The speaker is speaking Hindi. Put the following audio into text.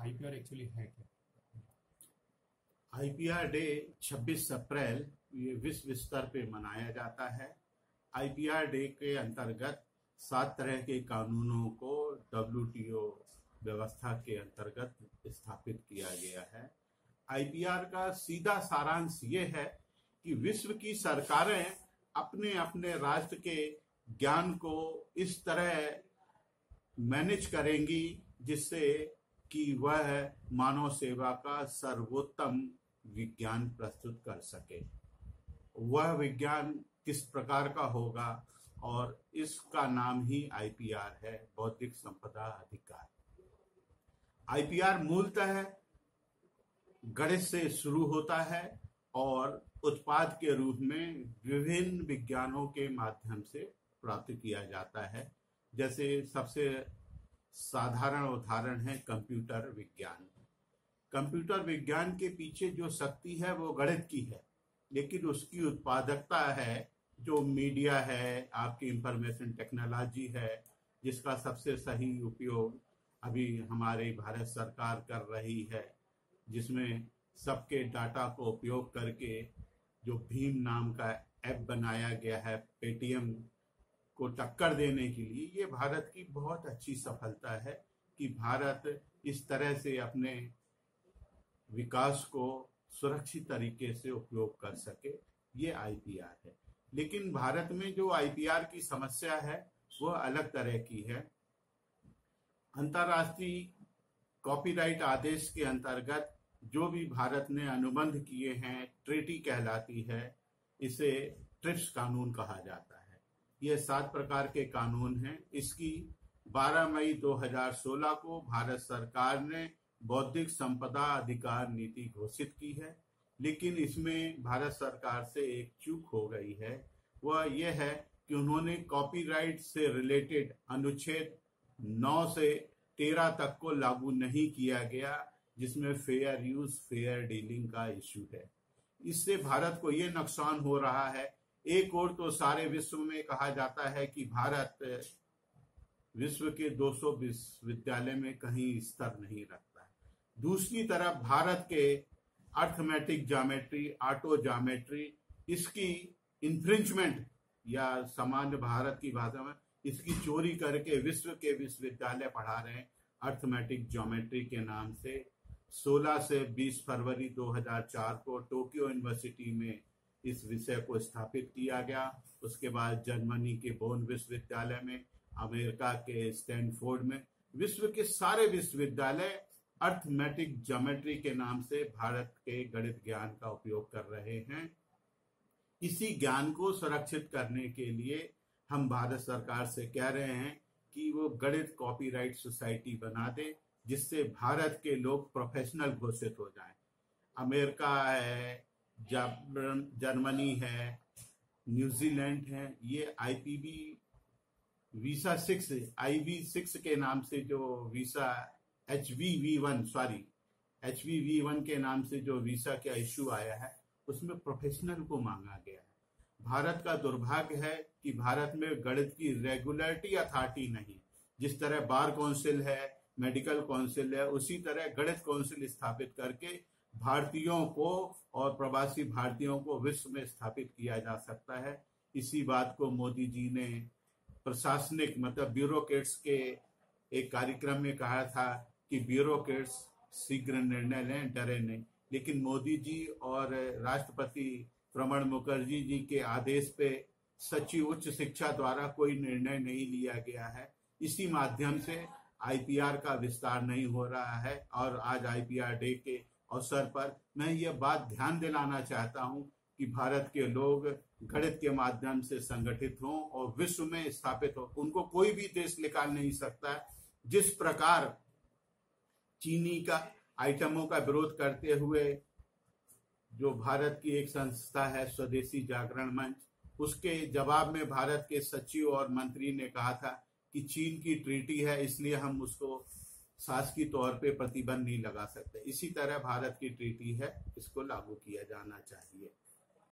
आईपीआर एक्चुअली है क्या? आईपीआर डे 26 अप्रैल ये विश्व स्तर पे मनाया जाता है। आईपीआर डे के अंतर्गत 7 तरह के कानूनों को डब्ल्यूटीओ व्यवस्था के अंतर्गत स्थापित किया गया है। आईपीआर का सीधा सारांश ये है कि विश्व की सरकारें अपने अपने राष्ट्र के ज्ञान को इस तरह मैनेज करेंगी जिससे कि वह मानव सेवा का सर्वोत्तम विज्ञान प्रस्तुत कर सके। वह विज्ञान किस प्रकार का होगा और इसका नाम ही आईपीआर है, बौद्धिक संपदा अधिकार। आईपीआर मूलतः गणित से शुरू होता है और उत्पाद के रूप में विभिन्न विज्ञानों के माध्यम से प्राप्त किया जाता है। जैसे सबसे साधारण उदाहरण है कंप्यूटर विज्ञान। कंप्यूटर विज्ञान के पीछे जो शक्ति है वो गणित की है, लेकिन उसकी उत्पादकता है जो मीडिया है, आपकी इंफॉर्मेशन टेक्नोलॉजी है, जिसका सबसे सही उपयोग अभी हमारी भारत सरकार कर रही है, जिसमें सबके डाटा को उपयोग करके जो भीम नाम का ऐप बनाया गया है पेटीएम को टक्कर देने के लिए। ये भारत की बहुत अच्छी सफलता है कि भारत इस तरह से अपने विकास को सुरक्षित तरीके से उपयोग कर सके। ये आईपीआर है। लेकिन भारत में जो आईपीआर की समस्या है वह अलग तरह की है। अंतर्राष्ट्रीय कॉपीराइट आदेश के अंतर्गत जो भी भारत ने अनुबंध किए हैं, ट्रीटी कहलाती है, इसे ट्रिप्स कानून कहा जाता है। ये 7 प्रकार के कानून हैं। इसकी 12 मई 2016 को भारत सरकार ने बौद्धिक संपदा अधिकार नीति घोषित की है, लेकिन इसमें भारत सरकार से एक चूक हो गई है। वह यह है कि उन्होंने कॉपीराइट से रिलेटेड अनुच्छेद 9 से 13 तक को लागू नहीं किया गया, जिसमें फेयर यूज फेयर डीलिंग का इश्यू है। इससे भारत को ये नुकसान हो रहा है। एक और तो सारे विश्व में कहा जाता है कि भारत विश्व के 200 विश्वविद्यालय में कहीं स्तर नहीं रखता है। दूसरी तरफ भारत के अर्थमेटिक ज्योमेट्री, ऑटो ज्योमेट्री, इसकी इंफ्रिंजमेंट या सामान्य भारत की भाषा में इसकी चोरी करके विश्व के विश्वविद्यालय पढ़ा रहे हैं अर्थमेटिक ज्योमेट्री के नाम से। 16 से 20 फरवरी 2004 को टोक्यो यूनिवर्सिटी में इस विषय को स्थापित किया गया। उसके बाद जर्मनी के बोन विश्वविद्यालय में, अमेरिका के स्टैनफोर्ड में, विश्व के सारे विश्वविद्यालय अर्थमेटिक ज्योमेट्री के नाम से भारत के गणित ज्ञान का उपयोग कर रहे हैं। इसी ज्ञान को सुरक्षित करने के लिए हम भारत सरकार से कह रहे हैं कि वो गणित कॉपीराइट सोसाइटी बना दे, जिससे भारत के लोग प्रोफेशनल घोषित हो जाएं। अमेरिका है, जर्मनी है, न्यूजीलैंड है, ये आईपीवी वीसा 6 IV6 के नाम से जो वीसा HVV1 के नाम से जो वीसा का इश्यू आया है, उसमें प्रोफेशनल को मांगा गया है। भारत का दुर्भाग्य है कि भारत में गणित की रेगुलेटरी अथॉरिटी नहीं। जिस तरह बार काउंसिल है, मेडिकल काउंसिल है, उसी तरह गणित काउंसिल स्थापित करके भारतीयों को और प्रवासी भारतीयों को विश्व में स्थापित किया जा सकता है। इसी बात को मोदी जी ने प्रशासनिक मतलब ब्यूरोक्रेट्स के एक कार्यक्रम में कहा था कि ब्यूरोक्रेट्स शीघ्र निर्णय लें, डरे नहीं। लेकिन मोदी जी और राष्ट्रपति प्रणब मुखर्जी जी के आदेश पे सचिव उच्च शिक्षा द्वारा कोई निर्णय नहीं लिया गया है। इसी माध्यम से आईपीआर का विस्तार नहीं हो रहा है। और आज आईपीआर डे के अवसर पर मैं ये बात ध्यान दिलाना चाहता हूं कि भारत के लोग गणित के माध्यम से संगठित हों और विश्व में स्थापित हो। उनको कोई भी देश निकाल नहीं सकता। जिस प्रकार चीनी का आइटमों का विरोध करते हुए जो भारत की एक संस्था है स्वदेशी जागरण मंच, उसके जवाब में भारत के सचिव और मंत्री ने कहा था कि चीन की ट्रीटी है, इसलिए हम उसको शासकीय तौर पे प्रतिबंध नहीं लगा सकते। इसी तरह भारत की ट्रीटी है, इसको लागू किया जाना चाहिए।